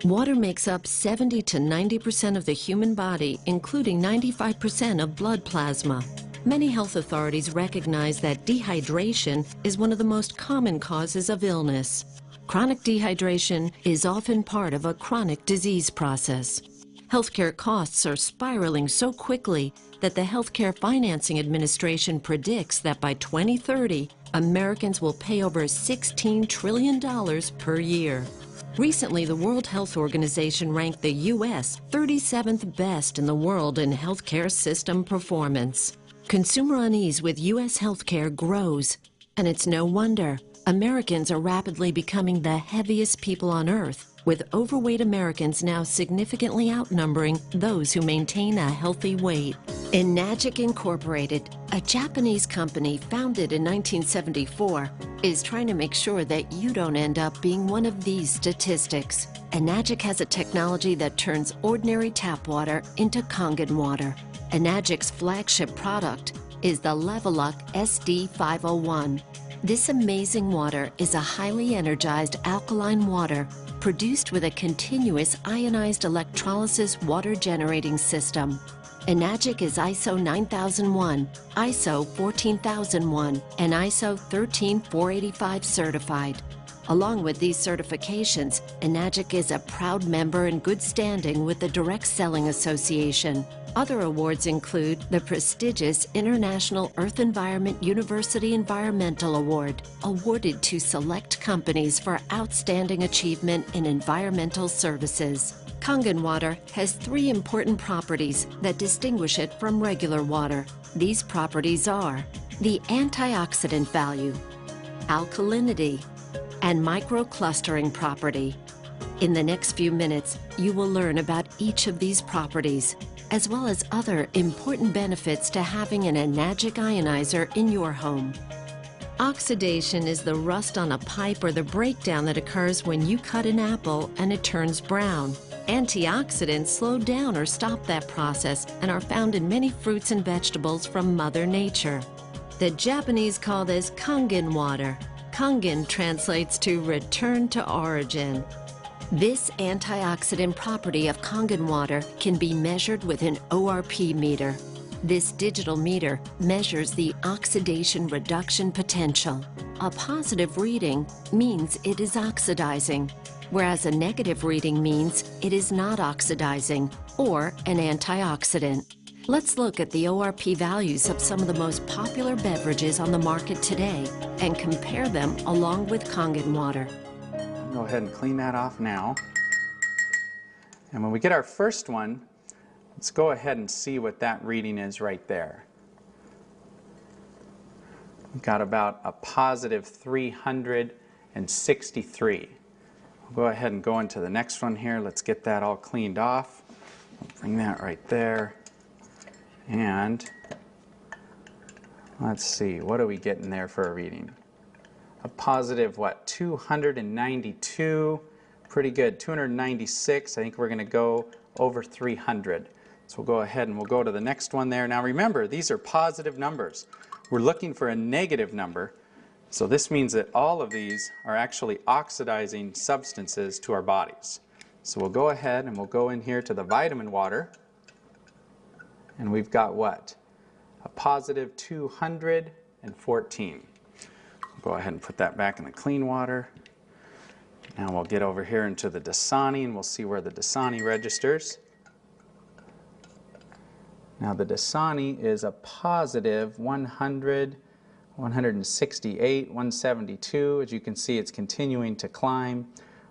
Water makes up 70 to 90% of the human body, including 95% of blood plasma. Many health authorities recognize that dehydration is one of the most common causes of illness. Chronic dehydration is often part of a chronic disease process. Healthcare costs are spiraling so quickly that the Healthcare Financing Administration predicts that by 2030, Americans will pay over $16 trillion per year. Recently, the World Health Organization ranked the U.S. 37th best in the world in healthcare system performance. Consumer unease with U.S. healthcare grows, and it's no wonder. Americans are rapidly becoming the heaviest people on Earth, with overweight Americans now significantly outnumbering those who maintain a healthy weight. Enagic Incorporated, a Japanese company founded in 1974, is trying to make sure that you don't end up being one of these statistics. Enagic has a technology that turns ordinary tap water into Kangen water. Enagic's flagship product is the Leveluck SD501. This amazing water is a highly energized alkaline water produced with a continuous ionized electrolysis water generating system. Enagic is ISO 9001, ISO 14001, and ISO 13485 certified. Along with these certifications, Enagic is a proud member in good standing with the Direct Selling Association. Other awards include the prestigious International Earth Environment University Environmental Award, awarded to select companies for outstanding achievement in environmental services. Kangen water has 3 important properties that distinguish it from regular water. These properties are the antioxidant value, alkalinity, and microclustering property. In the next few minutes, you will learn about each of these properties, as well as other important benefits to having an Enagic ionizer in your home. Oxidation is the rust on a pipe or the breakdown that occurs when you cut an apple and it turns brown. Antioxidants slow down or stop that process and are found in many fruits and vegetables from Mother Nature. The Japanese call this Kangen water. Kangen translates to return to origin. This antioxidant property of Kangen water can be measured with an ORP meter. This digital meter measures the oxidation reduction potential. A positive reading means it is oxidizing, whereas a negative reading means it is not oxidizing or an antioxidant. Let's look at the ORP values of some of the most popular beverages on the market today and compare them along with Kangen water. Go ahead and clean that off now. And when we get our first one, let's go ahead and see what that reading is right there. We've got about a positive 363. We'll go ahead and go into the next one here. Let's get that all cleaned off. Bring that right there. And let's see, what are we getting there for a reading? A positive, what, 292, pretty good, 296. I think we're going to go over 300. So we'll go ahead and we'll go to the next one there. Now remember, these are positive numbers. We're looking for a negative number. So this means that all of these are actually oxidizing substances to our bodies. So we'll go ahead and we'll go in here to the vitamin water. And we've got what? A positive 214. Go ahead and put that back in the clean water. Now we'll get over here into the Dasani and we'll see where the Dasani registers. Now the Dasani is a positive 100, 168, 172. As you can see, it's continuing to climb.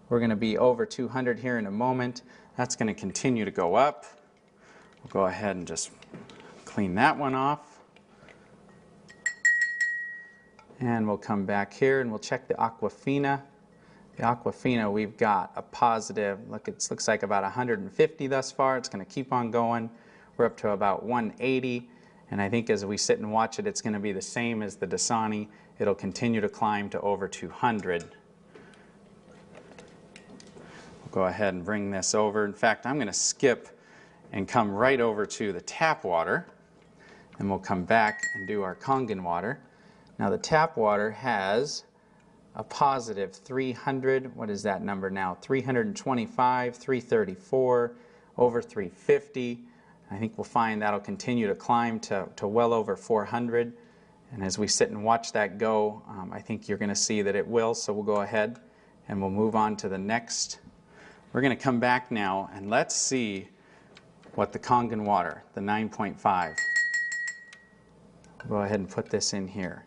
We're going to be over 200 here in a moment. That's going to continue to go up. We'll go ahead and just clean that one off. And we'll come back here and we'll check the Aquafina. The Aquafina, we've got a positive, look, it looks like about 150 thus far. It's going to keep on going. We're up to about 180. And I think as we sit and watch it, it's going to be the same as the Dasani. It'll continue to climb to over 200. We'll Go ahead and bring this over. In fact, I'm going to skip and come right over to the tap water, and we'll come back and do our Kangen water. Now the tap water has a positive 300, what is that number now? 325, 334, over 350. I think we'll find that'll continue to climb to well over 400. And as we sit and watch that go, I think you're going to see that it will. So we'll go ahead and we'll move on to the next. We're going to come back now and let's see what the Kangen water, the 9.5. Go ahead and put this in here.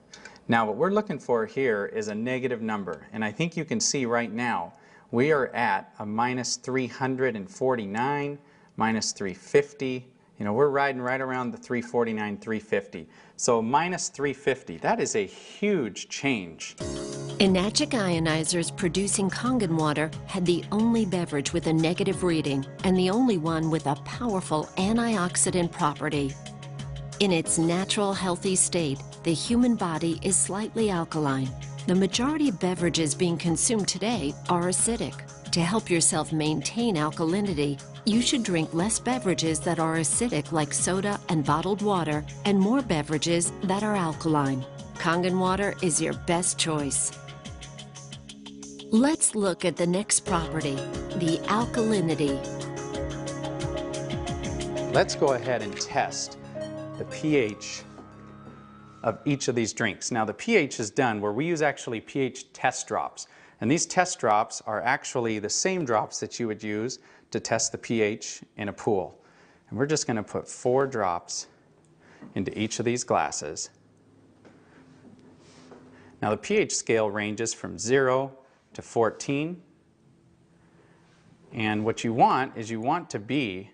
Now what we're looking for here is a negative number, and I think you can see right now we are at a minus 349, minus 350. You know, we're riding right around the 349, 350. So minus 350, that is a huge change. Enagic ionizers producing Kangen water had the only beverage with a negative reading and the only one with a powerful antioxidant property. In its natural, healthy state, the human body is slightly alkaline. The majority of beverages being consumed today are acidic. To help yourself maintain alkalinity, you should drink less beverages that are acidic like soda and bottled water, and more beverages that are alkaline. Kangen water is your best choice. Let's look at the next property, the alkalinity. Let's go ahead and test the pH of each of these drinks. Now the pH is done where we use actually pH test drops. And these test drops are actually the same drops that you would use to test the pH in a pool. And we're just going to put 4 drops into each of these glasses. Now the pH scale ranges from 0 to 14. And what you want is you want to be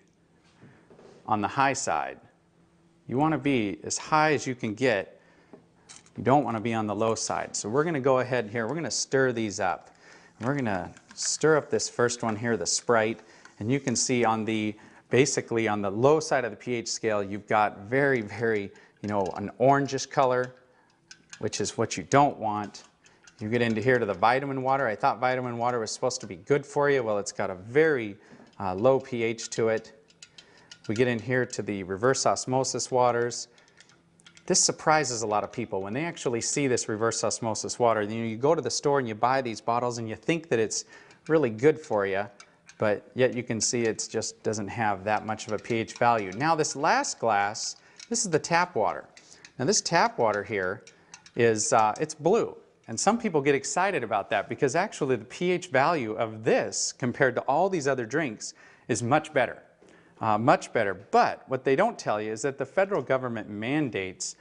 on the high side. You want to be as high as you can get. You don't want to be on the low side. So we're going to go ahead here. We're going to stir these up. And we're going to stir up this first one here, the Sprite. And you can see on the, basically on the low side of the pH scale, you've got very, very, an orangish color, which is what you don't want. You get into here to the vitamin water. I thought vitamin water was supposed to be good for you. Well, it's got a very low pH to it. We get in here to the reverse osmosis waters. This surprises a lot of people when they actually see this reverse osmosis water. You go to the store and you buy these bottles and you think that it's really good for you, but yet you can see it just doesn't have that much of a pH value. Now this last glass, this is the tap water. Now this tap water here is it's blue, and some people get excited about that because actually the pH value of this compared to all these other drinks is much better. Much better, but what they don't tell you is that the federal government mandates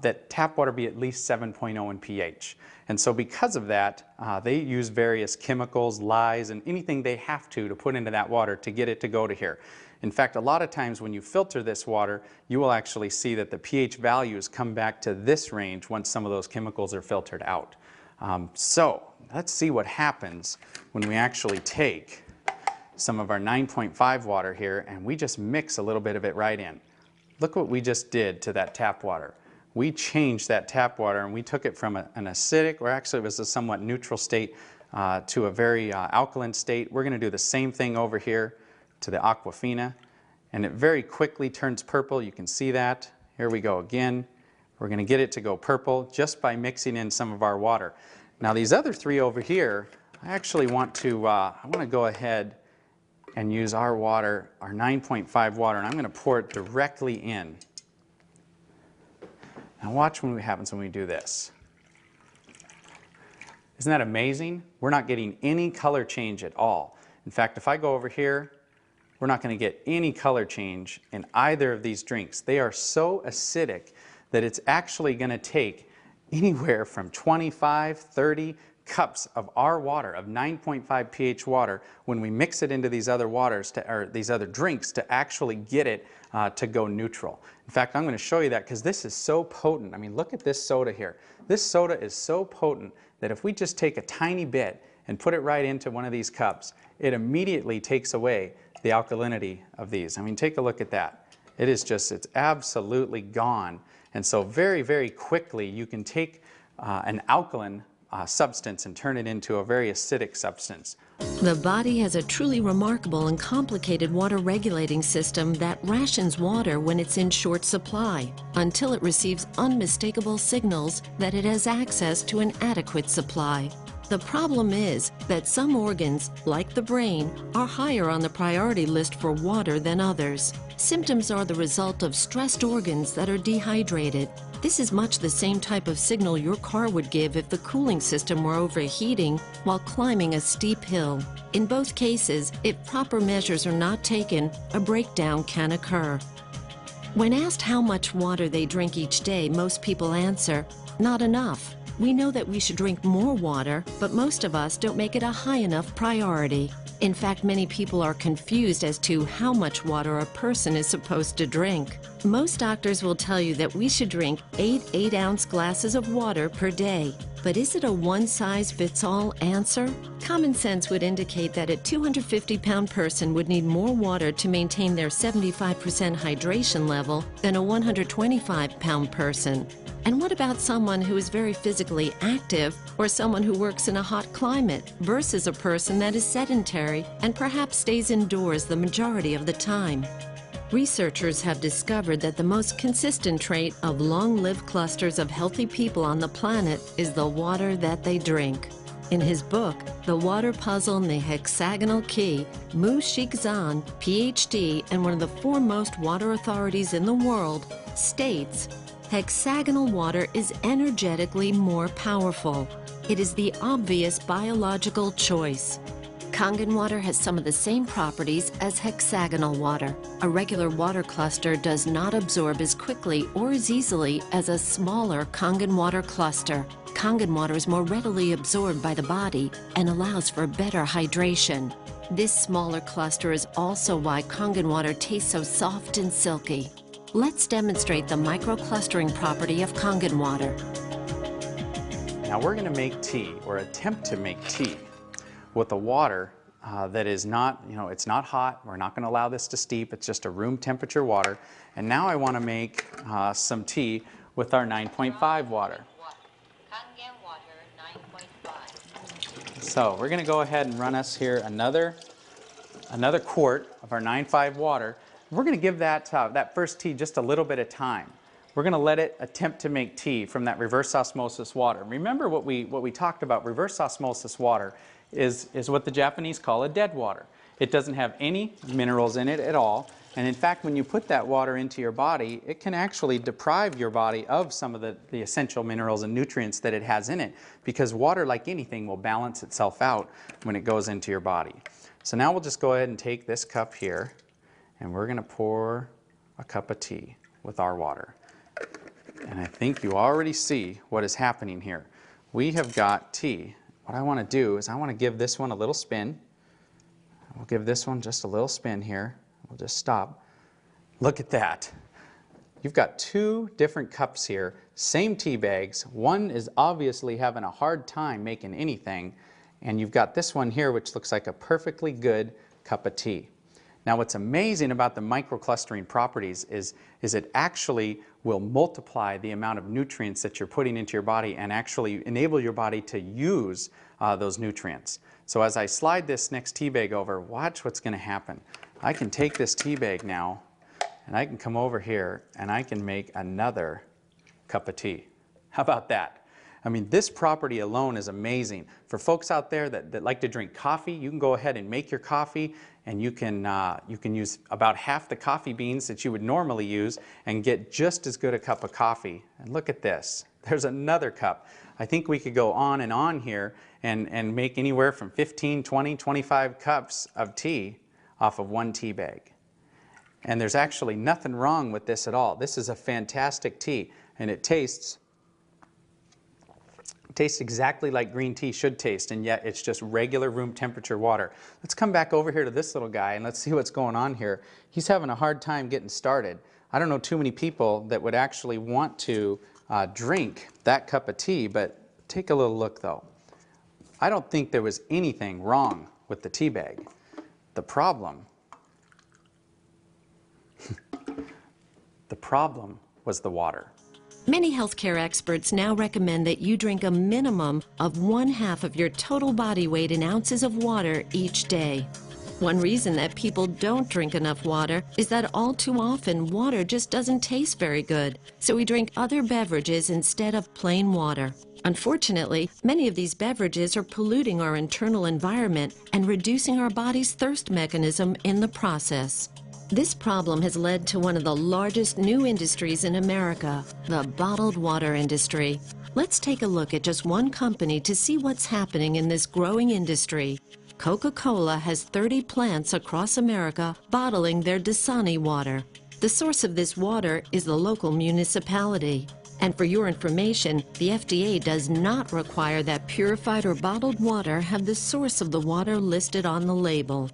that tap water be at least 7.0 in pH. And so because of that, they use various chemicals, lyes, and anything they have to put into that water to get it to go to here. In fact, a lot of times when you filter this water, you will actually see that the pH values come back to this range once some of those chemicals are filtered out. So let's see what happens when we actually take some of our 9.5 water here and we just mix a little bit of it right in. Look what we just did to that tap water. We changed that tap water and we took it from an acidic, or actually it was a somewhat neutral state, to a very alkaline state. We're going to do the same thing over here to the Aquafina, and it very quickly turns purple. You can see that. Here we go again. We're going to get it to go purple just by mixing in some of our water. Now these other 3 over here, I actually want to go ahead and use our water, our 9.5 water, and I'm going to pour it directly in. Now watch what happens when we do this. Isn't that amazing? We're not getting any color change at all. In fact, if I go over here, we're not going to get any color change in either of these drinks. They are so acidic that it's actually going to take anywhere from 25, 30 cups of our water, of 9.5 pH water, when we mix it into these other waters, or these other drinks, to actually get it to go neutral. In fact, I'm going to show you that because this is so potent. I mean, look at this soda here. This soda is so potent that if we just take a tiny bit and put it right into one of these cups, it immediately takes away the alkalinity of these. I mean, take a look at that. It is just, it's absolutely gone. And so very, very quickly you can take an alkaline substance and turn it into a very acidic substance. The body has a truly remarkable and complicated water regulating system that rations water when it's in short supply, until it receives unmistakable signals that it has access to an adequate supply. The problem is that some organs, like the brain, are higher on the priority list for water than others. Symptoms are the result of stressed organs that are dehydrated. This is much the same type of signal your car would give if the cooling system were overheating while climbing a steep hill. In both cases, if proper measures are not taken, a breakdown can occur. When asked how much water they drink each day, most people answer, "Not enough." We know that we should drink more water, but most of us don't make it a high enough priority. In fact, many people are confused as to how much water a person is supposed to drink. Most doctors will tell you that we should drink 8 8-ounce glasses of water per day. But is it a one-size-fits-all answer? Common sense would indicate that a 250-pound person would need more water to maintain their 75% hydration level than a 125-pound person. And what about someone who is very physically active or someone who works in a hot climate versus a person that is sedentary and perhaps stays indoors the majority of the time? Researchers have discovered that the most consistent trait of long-lived clusters of healthy people on the planet is the water that they drink. In his book, The Water Puzzle and the Hexagonal Key, Mu Shixan, PhD and one of the foremost water authorities in the world, states, hexagonal water is energetically more powerful. It is the obvious biological choice. Kangen water has some of the same properties as hexagonal water. A regular water cluster does not absorb as quickly or as easily as a smaller Kangen water cluster. Kangen water is more readily absorbed by the body and allows for better hydration. This smaller cluster is also why Kangen water tastes so soft and silky. Let's demonstrate the microclustering property of Kangen water. Now we're going to make tea, or attempt to make tea, with a water that is not, it's not hot. We're not going to allow this to steep. It's just a room temperature water. And now I want to make some tea with our 9.5 water. Kangen water 9.5. So we're going to go ahead and run us here another quart of our 9.5 water. We're going to give that first tea just a little bit of time. We're going to let it attempt to make tea from that reverse osmosis water. Remember what we talked about. Reverse osmosis water is what the Japanese call a dead water. It doesn't have any minerals in it at all. And in fact, when you put that water into your body, it can actually deprive your body of some of the essential minerals and nutrients that it has in it, because water, like anything, will balance itself out when it goes into your body. So now we'll just go ahead and take this cup here, and we're going to pour a cup of tea with our water. And I think you already see what is happening here. We have got tea. What I want to do is I want to give this one a little spin. We'll give this one just a little spin here. We'll just stop. Look at that. You've got two different cups here, same tea bags. One is obviously having a hard time making anything, and you've got this one here which looks like a perfectly good cup of tea. Now what's amazing about the microclustering properties is it actually will multiply the amount of nutrients that you're putting into your body and actually enable your body to use those nutrients. So as I slide this next tea bag over, watch what's going to happen. I can take this tea bag now and I can come over here and I can make another cup of tea. How about that? I mean, this property alone is amazing. For folks out there that like to drink coffee, you can go ahead and make your coffee, and you can use about half the coffee beans that you would normally use and get just as good a cup of coffee. And look at this. There's another cup. I think we could go on and on here and make anywhere from 15, 20, 25 cups of tea off of one tea bag. And there's actually nothing wrong with this at all. This is a fantastic tea, and it tastes exactly like green tea should taste, and yet it's just regular room temperature water. Let's come back over here to this little guy and let's see what's going on here. He's having a hard time getting started. I don't know too many people that would actually want to drink that cup of tea, but take a little look though. I don't think there was anything wrong with the tea bag. The problem was the water. Many healthcare experts now recommend that you drink a minimum of 1/2 of your total body weight in ounces of water each day. One reason that people don't drink enough water is that all too often water just doesn't taste very good, so we drink other beverages instead of plain water. Unfortunately, many of these beverages are polluting our internal environment and reducing our body's thirst mechanism in the process. This problem has led to one of the largest new industries in America, the bottled water industry. Let's take a look at just one company to see what's happening in this growing industry. Coca-Cola has 30 plants across America bottling their Dasani water. The source of this water is the local municipality. And for your information, the FDA does not require that purified or bottled water have the source of the water listed on the label.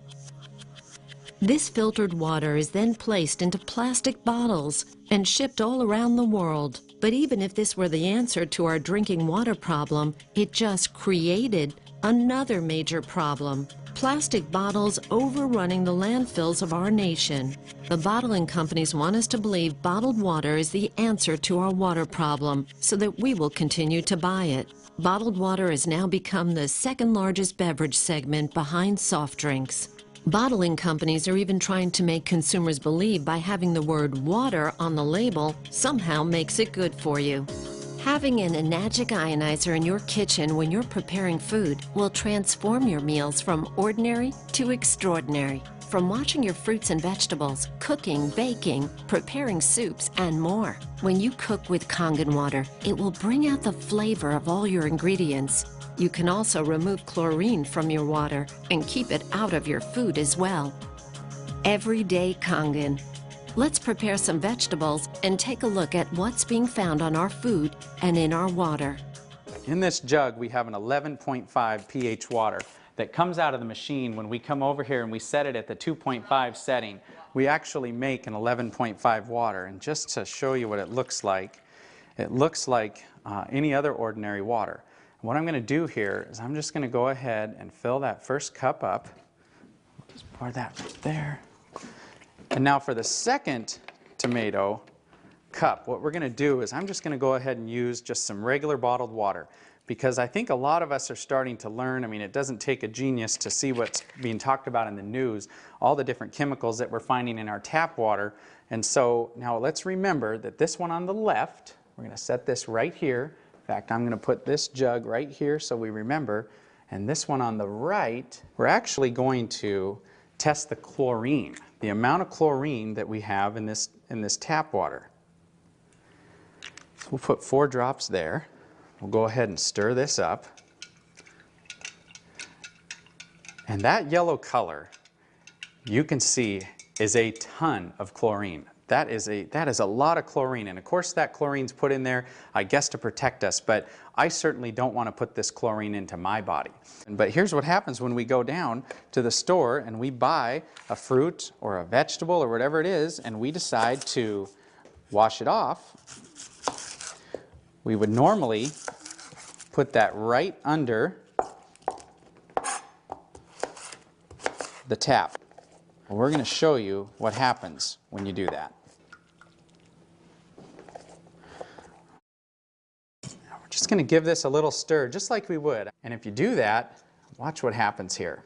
This filtered water is then placed into plastic bottles and shipped all around the world. But even if this were the answer to our drinking water problem, it just created another major problem: plastic bottles overrunning the landfills of our nation. The bottling companies want us to believe bottled water is the answer to our water problem, so that we will continue to buy it. Bottled water has now become the second largest beverage segment behind soft drinks. Bottling companies are even trying to make consumers believe by having the word water on the label somehow makes it good for you. Having an Enagic ionizer in your kitchen when you're preparing food will transform your meals from ordinary to extraordinary. From washing your fruits and vegetables, cooking, baking, preparing soups, and more. When you cook with Kangen water, it will bring out the flavor of all your ingredients. You can also remove chlorine from your water and keep it out of your food as well. Everyday Kangen. Let's prepare some vegetables and take a look at what's being found on our food and in our water. In this jug, we have an 11.5 pH water that comes out of the machine. When we come over here and we set it at the 2.5 setting, we actually make an 11.5 water. And just to show you what it looks like any other ordinary water. What I'm going to do here is I'm just going to go ahead and fill that first cup up. Just pour that right there. And now for the second tomato cup, what we're going to do is I'm just going to go ahead and use just some regular bottled water, because I think a lot of us are starting to learn. I mean, it doesn't take a genius to see what's being talked about in the news, all the different chemicals that we're finding in our tap water. And so now let's remember that this one on the left, we're going to set this right here. In fact, I'm going to put this jug right here so we remember. And this one on the right, we're actually going to test the chlorine, the amount of chlorine that we have in this tap water. So we'll put 4 drops there. We'll go ahead and stir this up. And that yellow color, you can see, is a ton of chlorine. That is a lot of chlorine, and of course that chlorine's put in there, I guess, to protect us, but I certainly don't want to put this chlorine into my body. But here's what happens when we go down to the store and we buy a fruit or a vegetable or whatever it is, and we decide to wash it off. We would normally put that right under the tap. Well, we're going to show you what happens when you do that. Now we're just going to give this a little stir, just like we would. And if you do that, watch what happens here.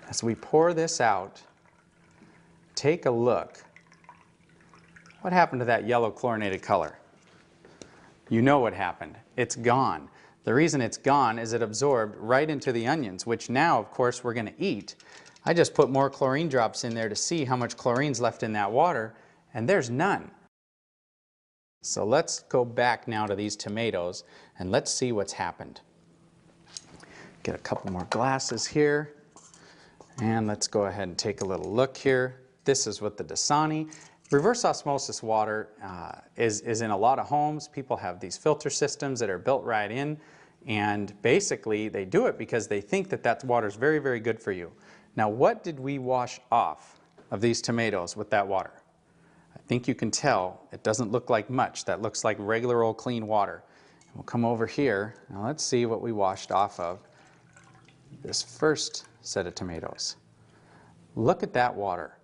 As we pour this out, take a look. What happened to that yellow chlorinated color? You know what happened. It's gone. The reason it's gone is it absorbed right into the onions, which now, of course, we're going to eat. I just put more chlorine drops in there to see how much chlorine's left in that water, and there's none. So let's go back now to these tomatoes, and let's see what's happened. Get a couple more glasses here, and let's go ahead and take a little look here. This is what the Dasani. Reverse osmosis water is in a lot of homes. People have these filter systems that are built right in, and basically they do it because they think that that water is very, very good for you. Now, what did we wash off of these tomatoes with that water? I think you can tell it doesn't look like much. That looks like regular old clean water. And we'll come over here. Now let's see what we washed off of this first set of tomatoes. Look at that water.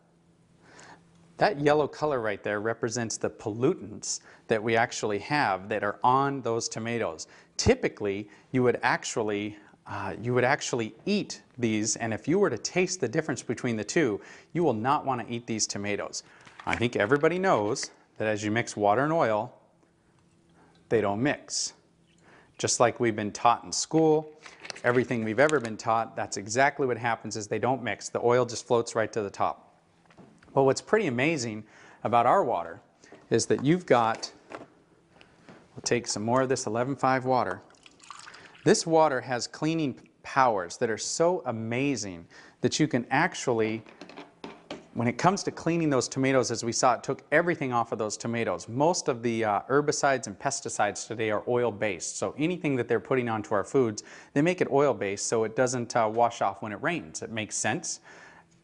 That yellow color right there represents the pollutants that we actually have that are on those tomatoes. Typically, you would actually eat these, and if you were to taste the difference between the two, you will not want to eat these tomatoes. I think everybody knows that as you mix water and oil, they don't mix. Just like we've been taught in school, everything we've ever been taught, that's exactly what happens is they don't mix. The oil just floats right to the top. But what's pretty amazing about our water is that you've got, we'll take some more of this 11.5 water. This water has cleaning powers that are so amazing that you can actually, when it comes to cleaning those tomatoes, as we saw, it took everything off of those tomatoes. Most of the herbicides and pesticides today are oil-based. So anything that they're putting onto our foods, they make it oil-based so it doesn't wash off when it rains. It makes sense.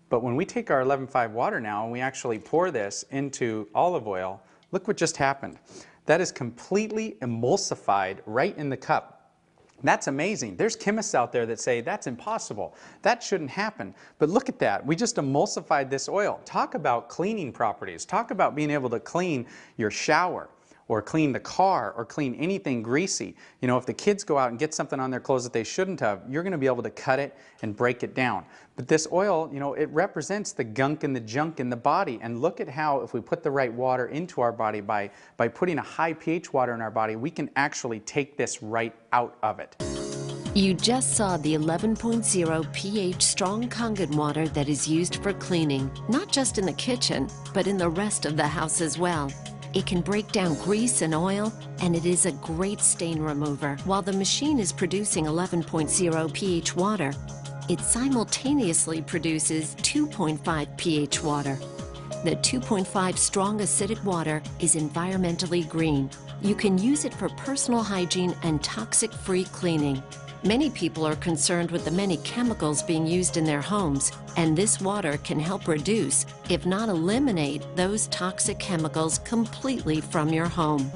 But when we take our 11.5 water now and we actually pour this into olive oil, look what just happened. That is completely emulsified right in the cup. That's amazing. There's chemists out there that say that's impossible. That shouldn't happen. But look at that. We just emulsified this oil. Talk about cleaning properties. Talk about being able to clean your shower or clean the car or clean anything greasy. You know, if the kids go out and get something on their clothes that they shouldn't have, you're going to be able to cut it and break it down. But this oil, you know, it represents the gunk and the junk in the body. And look at how if we put the right water into our body by putting a high pH water in our body, we can actually take this right out of it. You just saw the 11.0 pH strong Kangen water that is used for cleaning, not just in the kitchen, but in the rest of the house as well. It can break down grease and oil, and it is a great stain remover. While the machine is producing 11.0 pH water, it simultaneously produces 2.5 pH water. The 2.5 strong acidic water is environmentally green. You can use it for personal hygiene and toxic-free cleaning. Many people are concerned with the many chemicals being used in their homes, and this water can help reduce, if not eliminate, those toxic chemicals completely from your home.